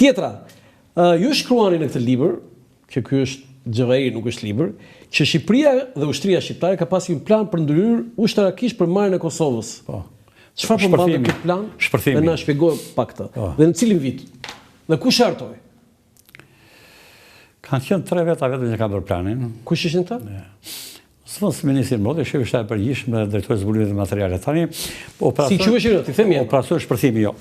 Tjetra, ju shkruani në këtë libër, që ky është gjëveri, nuk është libër, që Shqipëria dhe ushtria shqiptare ka pasur një plan për ndryrë ushtarakisht për marrjen e Kosovës. Çfarë po mbahet ky plan? Shpërthimi. Dhe na shpjegoj pak këtë. Dhe në cilin vit? Dhe kush e hartoi? Kanë qenë 3 veta vetëm që kanë bërë planin. Kush ishin ta? Së ministri Mbrojtjes, shefi shtabi i përgjithshëm dhe drejtori i zbulimit të materialet. Tani, si quheshin ti themi? Operacioni shpërthimi, jo.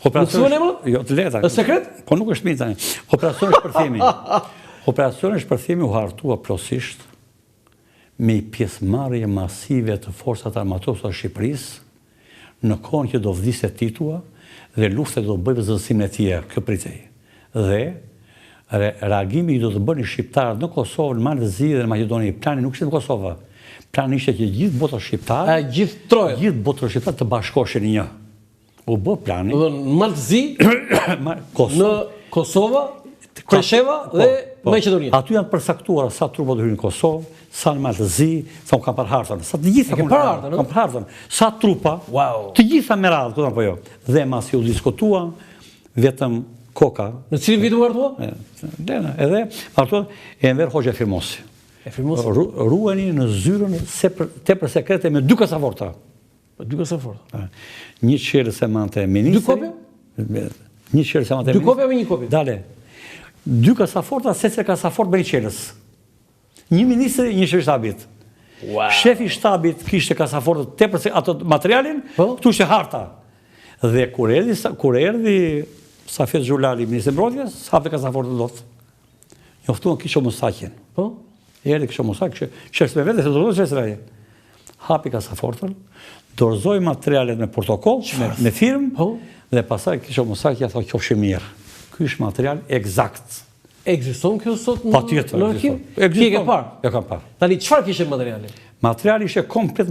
Jo, të lehta. Është sekret? Po nuk është mirë tani. Operacioni shpërthimi. Operacioni shpërthimi u hartua plotësisht me pjesëmarrje masive të forcat armatose të Shqipërisë në kohën që do vdiste Titua dhe luftet do bëjë zënësimin e tij, kjo pritej. Dhe reagimi do të bëni shqiptarët në Kosovë, në Malëzi dhe në Maqedoni. Plani nuk ishte në Kosovë. Plani ishte që gjithë bota shqiptare, gjithë bota shqiptare të bashkoheshin në një. U bë plani. Në Malëzi, në Kosovë, Kresheva dhe Maqedonia. Aty janë përcaktuara sa trupa do hyjnë në Kosovë, sa në Malëzi, sa kanë parë hartën. Sa të gjitha kanë parë hartën. Sa trupa, të gjitha me radhë, kupton apo jo. Dhe masi u diskutuan, vetëm koka. Në cilin vit u hartua? Edhe hartua e Enver Hoxha Firmosi. Ruani në zyrën tepër sekrete me 2 kasaforta. 2 kasaforta. Një qelës e mante ministri. 2 kopje? Një qelës e mante ministri. 2 kopje me 1 kopje? Dale. 2 kasaforta, secili kasafort me 1 qelës. Një ministri, një shefi shtabit. Shefi shtabit kishte kasafortët tepër se ato materialin, këtu ishte harta. Dhe kur erdhi Safet Xhulali, ministri i Mbrojtjes, hapte kasafortën dot. Njoftuan Kisho Musakin. Erdhi Kisho Musak, çështë me vetë se do të çështë. Hapi kasafortën, dorëzoi materialet me protokoll, me firmë, dhe pastaj Kisho Musaki ja tha qofshi mirë. Ky është material eksakt. Ekziston kjo sot në arkiv? Ti e ke parë? E kam parë. Tani çfarë kishte materiali? Materiali ishte komplet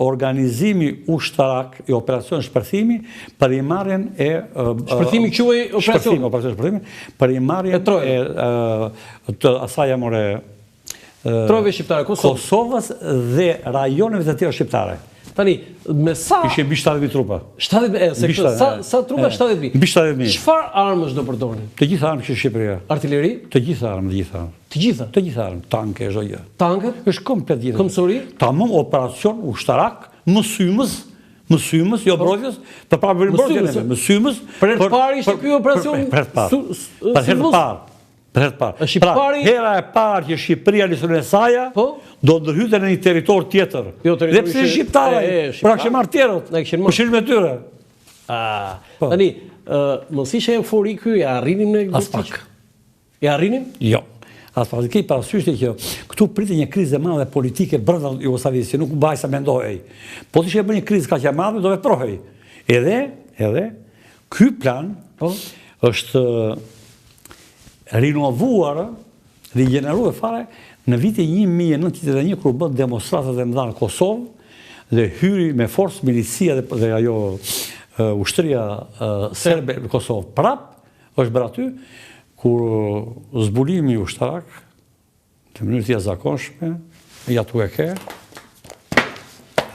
organizimi ushtarak i operacion shpërthimi për i marrjen e... Shpërthimi quhej operacion? Shpërthimi, për i marrjen e të asaj amore... Trojve shqiptare, Kosovës dhe rajoneve të tjera shqiptare. Tani, me sa... Ishe mbi 70.000 trupa. 70.000, sa trupa 70.000? Mbi 70.000. Çfarë armësh do përdornin? Të gjitha armë që Shqipëria. Artilleri? Të gjitha armë, Të gjitha? Të gjitha armë, tanke, zhoja. Tanket? Është komplet gjitha. Këmsori? Tamam operacion ushtarak, mësymës, jo Mbrojtjes, për para për Mbrojtjes, mësymës. Për herë të parë ishte ky operacion? Për herë të parë. Pra, hera e parë që Shqipëria lisonën e saja, do ndërhyte në një territor tjetër. Dhe pse shqiptare, pra kështë marrë tjerët, për shirë me tyre. Tani, mos ishe euforik ky, e arrinim në... As pak. E arrinim? Jo. As pak. Kej parasysh që këtu pritet një krizë e madhe politike brenda Jugosllavisë, që nuk mbaj sa mendohej. Po të ishe bërë një krizë kaq e madhe, do veprohej. Edhe, ky plan është rinovuar, rigeneruar fare në vitin 1991 kur bën demonstratat e mëdha në Kosovë dhe hyri me forcë milicia dhe ajo ushtria serbe në Kosovë. Prap është bërë aty kur zbulimi ushtarak në mënyrë të jashtëzakonshme, ja tu e ke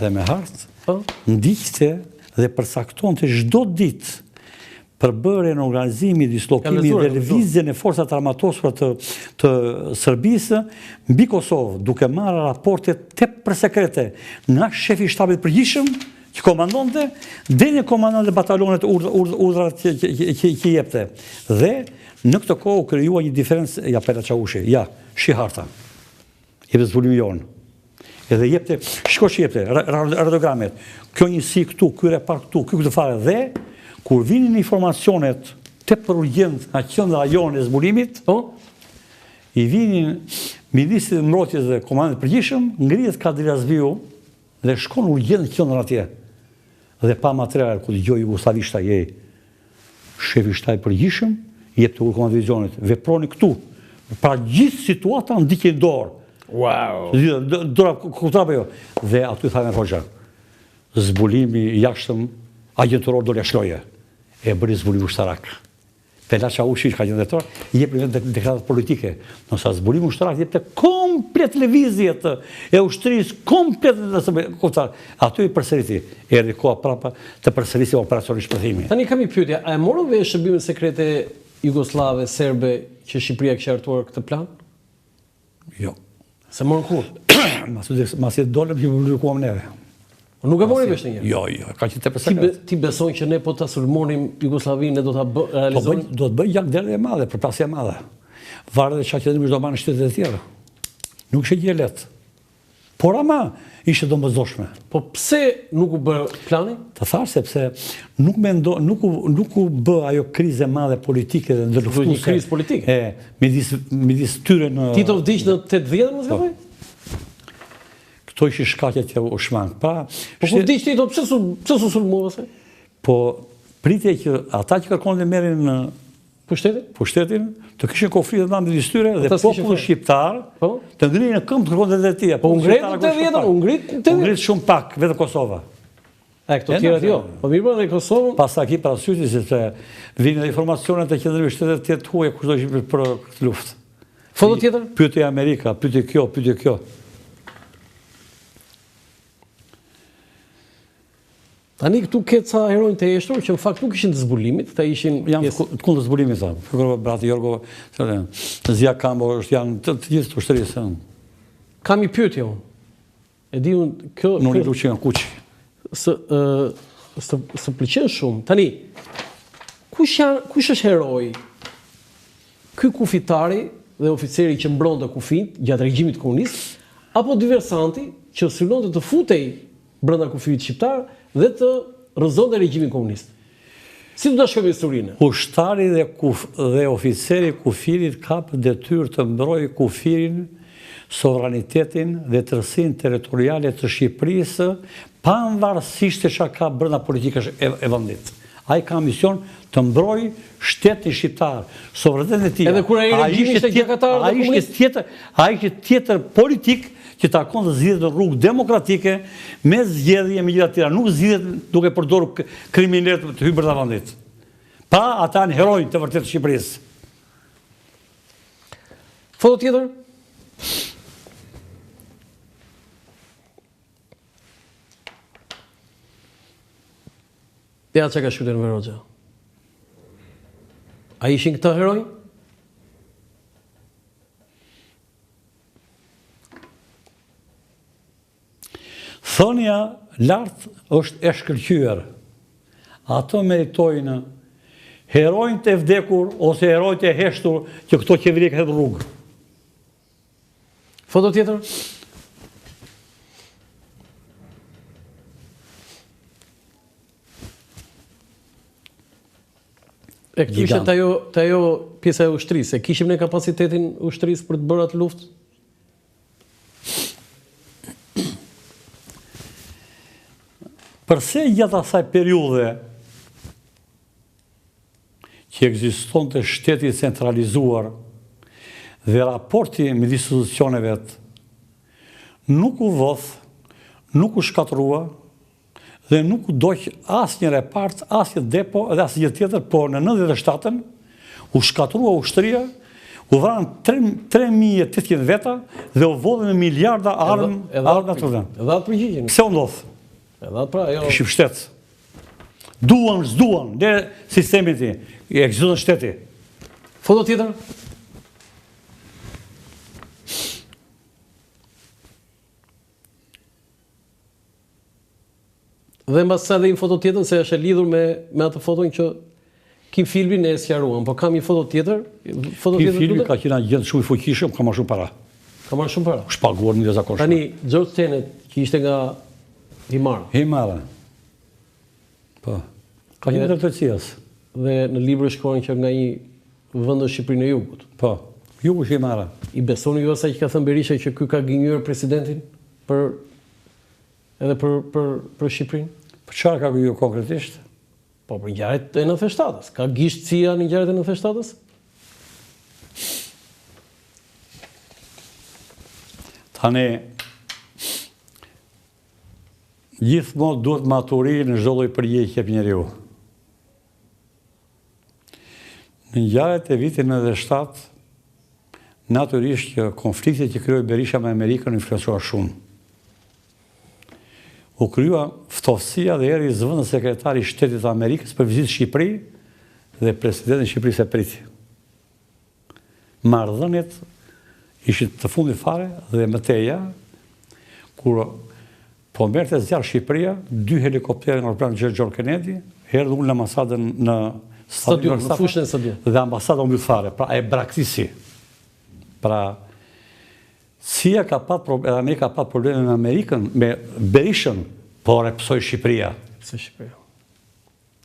dhe me hartë ndiqte dhe përcaktonte çdo ditë përbërjen e organizimit, dislokimit dhe lëvizjen e forcat armatosura të Serbisë mbi Kosovë, duke marrë raporte tepër sekrete nga shefi i shtabit përgjithshëm që komandonte, deri në komandant e batalionet urdhrat që jepte. Dhe në këtë kohë u krijua një diferencë, ja Pela Çavushi, ja, shi harta. Jepte zbulimi jon. Edhe jepte, shko që jepte, radiogramet. Kjo njësi këtu, ky repar këtu, ky këtë fare dhe kur vinin informacionet tepër urgjent nga qendra rajone e zbulimit, i vinin ministri i Mbrojtjes dhe komandanti i përgjithshëm, ngrihet Kadri Azviu dhe shkon urgjent në qendrën atje. Dhe pa material, ku dëgjoi jugoslavisht ai, shefi shtabi i përgjithshëm, jep të komandantit divizionit, veproni këtu. Pra gjithë situata ndiqej dorë. Wow. Dora kuptova apo jo? Dhe aty tha me Hoxha, zbulimi i jashtëm agjentoror do lëshloje. E bëri zbulim ushtarak. Pela Çavushi ka qenë drejtor, i jep një deklaratë politike. Nësa zbulimi ushtarak jep të komplet lëvizjet e ushtrisë, komplet aty i përsëriti. Erdhi koha prapa të përsërisi operacioni shpërthimi. Tani kam një pyetje, a e morën vesh shërbimet sekrete jugoslave, serbe që Shqipëria kishte hartuar këtë plan? Jo. Se morën kur? Masi dolëm që publikuam neve. Nuk e mori vesh ndonjëherë. Jo, ka qenë tepër sekret. Ti beson që ne po ta sulmonim Jugosllavinë ne do ta realizojmë? Do të bëj jakdere e madhe, përplasje e madhe. Varet dhe çka qëndrimi do marrë në shtetet e tjera. Nuk ishte gjë lehtë. Por ama ishte domosdoshme. Po pse nuk u bë plani? Të thash sepse nuk u bë ajo krizë e madhe politike dhe ndërluftuese. Një krizë politike. Midis tyre në Tito vdiq në 80 mos gaboj? Këto ishin shkaqet që u shmang. Po kur vdiq Tito, pse su sulmova se? Po pritje që ata që kërkonin të merrin në pushtetin, të kishin konflikte të ndërmjet tyre dhe populli shqiptar të ngrihen në këmbë të kërkonte drejtia. Po u ngrit shumë pak, vetëm Kosova. Këto tjerat jo. Po mirë në Kosovë. Pastaj ki parasysh sepse vinë informacionet të qendrës shtetet të huaja kush do ishte për këtë luftë. Foto tjetër? Pyetje Amerika, pyetje kjo. Tani këtu ketë ca heronjë të eshtur që në fakt nuk ishin të zbulimit, ta ishin janë kundër zbulimit sa. Brati Jorgo, Zia Kambo janë të gjithë të ushtrisë. Kam një pyetje unë. E di unë kjo nuk i luçi janë kuçi. Së pëlqen shumë. Tani kush është heroi? Ky kufitari dhe oficeri që mbronte kufit gjatë regjimit komunist apo diversanti që synonte të futej brenda kufit shqiptar dhe të rrëzonte regjimin komunist. Si do ta shkojmë historinë? Ushtari dhe oficeri kufirit ka për detyrë të mbrojë kufirin, sovranitetin dhe tërësinë territoriale të Shqipërisë, pavarësisht se çka ka brenda politikës e vendit. Ai ka mision të mbrojë shtetin shqiptar, sovranitetin e tij. Edhe kur ai regjimi ishte gjakatar dhe komunist, ai ishte tjetër politik që takon të zgjidhet në rrugë demokratike me zgjedhje me gjitha tjera. Nuk zgjidhet duke përdorur kriminalët të hyrë brenda vendit. Pa ata janë herojë të vërtetë të Shqipërisë. Foto tjetër? Ja që ka shkruar Enver Hoxha. A ishin këta herojë? Thonja lartë është e shkëlqyer. Ato meritojnë herojnë të vdekur ose herojnë të heshtur që këto qeveri ka hedhur rrugë. Foto tjetër? E këtu ishte të ajo pjesa e ushtrisë. E kishim ne kapacitetin ushtrisë për të bërë atë luftë? Përse gjatë asaj periudhe që ekzistonte shteti centralizuar dhe raporti midis institucioneve nuk u vodh, nuk u shkatrua dhe nuk u doq asnjë repart, asnjë depo dhe asnjë tjetër, por në 97-ën u shkatrua ushtria, u vranë 3800 veta dhe u vodhën me miliarda armë të vënë. Edhe atë përgjigjen. Pse u ndodh? Kishim shtet. Duan, s'duan, dhe sistemi ti, i ekziston shteti. Foto tjetër? Dhe mbas sa dhe një foto tjetër, se është e lidhur me atë foton që Kim Filmin e sqaruan, po kam një foto tjetër. Kim Filmi ka qenë agent shumë i fuqishëm, ka marrë shumë para. Ka marrë shumë para? Shpaguar në zakonshme. Tani, George Tenet, që ishte nga Himara. Po. Ka një drejtësias. Dhe në libër shkruan që nga një vend në Shqipërinë e Jugut. Po. Jugu është Himara. I besoni ju asaj që ka thënë Berisha që ky ka gënjur presidentin edhe për Shqipërinë? Për çfarë ka gënjur konkretisht? Po për ngjarjet e 97-s. Ka gishtësia në ngjarjet e 97-s? Tani gjithmonë duhet maturi në çdo lloj përgjigje që jep njeriu. Në ngjarjet e vitit 97, natyrisht që konfliktet që krijoi Berisha me Amerikën influencua shumë. U krija ftofësia dhe erdhi zëvendës sekretari i Shtetit të Amerikës për vizitë në Shqipëri dhe presidenti i Shqipërisë e priti. Marrëdhëniet ishin të fundit fare dhe mëteja, kur po merrte zjarr Shqipëria, 2 helikopterë nga aeroplani John Kennedy, erdhi unë në ambasadën në stadion, në fushën e stadionit. Dhe ambasada u mbyll fare, pra e braktisi. Pra CIA ka pat probleme, edhe Amerika ka pat probleme me Amerikën, me Berishën, por e psoi Shqipëria. Pse Shqipëria?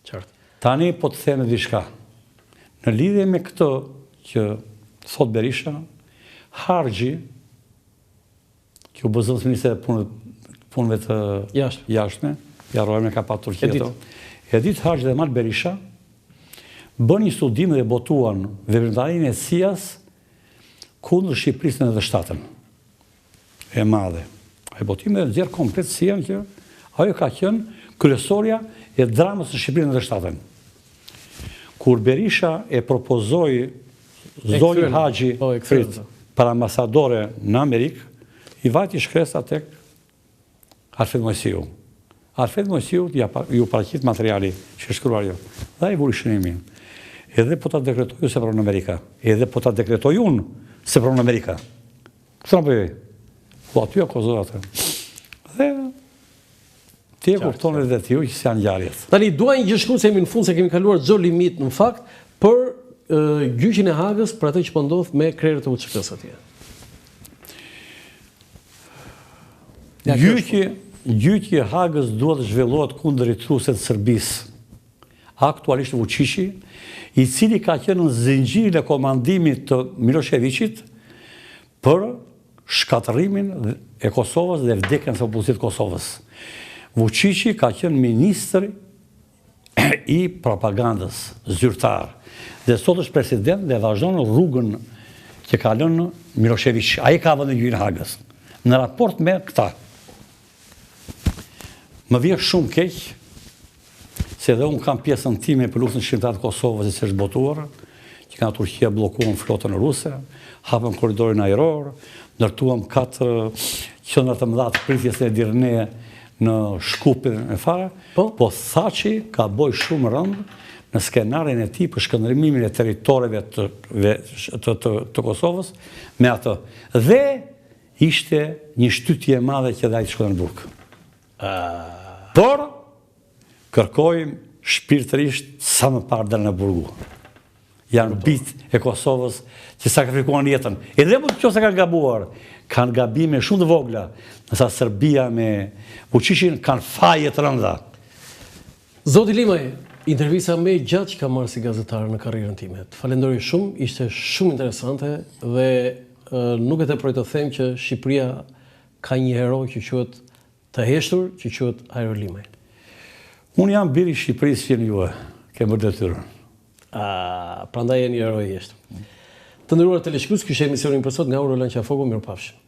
Qartë. Tani po të them diçka. Në lidhje me këtë që thot Berisha, harxhi që u bë zëvendës ministri i punëve të jashtme, ja rrojme ka pat Turqia. Edith Harxhi dhe Mal Berisha bën një studim dhe botuan veprimtarinë e CIA-s kundër Shqipërisë në 97-ën. E madhe. Ai botimi dhe nxjerr komplet CIA-n që ajo ka qenë kryesorja e dramës në Shqipëri në 97-ën. Kur Berisha e propozoi Zonjën Haxhi para ambasadore në Amerikë, i vajti shkresa tek Alfred Mojsiu. Alfred Mojsiu ju paraqit materiali që shkruar jo. Dhe ai vuri shënimin. Edhe po ta dekretoj se pranon Amerika. Edhe po ta dekretoj unë se pranon Amerika. Këtë në bëjë? Po aty e kozot atë. Dhe ti e kupton edhe ti që janë ngjarjet. Tani dua një gjë shkurt se jemi në fund se kemi kaluar çdo limit në fakt për gjyqin e Hagës për atë që po ndodh me krerët e UÇK-s atje. Gjyqi i Hagës duhet të zhvillohet kundër intrusit të Serbisë. Aktualisht Vučići, i cili ka qenë në zinxhirin e komandimit të Miloševićit për shkatërimin e Kosovës dhe vdekjen e opozitës Kosovës. Vučići ka qenë ministri i propagandës zyrtar dhe sot është president dhe vazhdon rrugën që ka lënë Milošević. Ai ka vënë gjyqin e Hagës. Në raport me këta, më vjen shumë keq se edhe unë kam pjesën time për luftën shqiptare të Kosovës që është botuar, që nga Turqia bllokuan flotën ruse, hapën korridorin ajror, ndërtuam 4 qendra të mëdha të pritjes e Dirne në Shkupin e fare, po Thaçi ka boj shumë rënd në skenarin e tij për shkëndrimin e territoreve të Kosovës me atë. Dhe ishte një shtytje e madhe që dhe ai të shkojë në Burg. Por kërkojmë shpirtërisht sa më parë dal në Burgu. Janë bitë e Kosovës që sakrifikuan jetën. Edhe po nëse kanë gabuar, kanë gabime shumë të vogla, ndërsa Serbia me Vučićin kanë faje të rënda. Zoti Limaj, intervista më e gjatë që kam marrë si gazetar në karrierën time. Të falenderoj shumë, ishte shumë interesante dhe nuk e teproj të them që Shqipëria ka një hero që quhet të heshtur, që quhet Airo Limaj. Unë jam biri i Shqipërisë që juve, kemë detyrën. Prandaj jeni hero i jeshtur. Të nderuar teleshikues, ky është emisioni për sot nga Ura Lanqafoku, mirupafshim.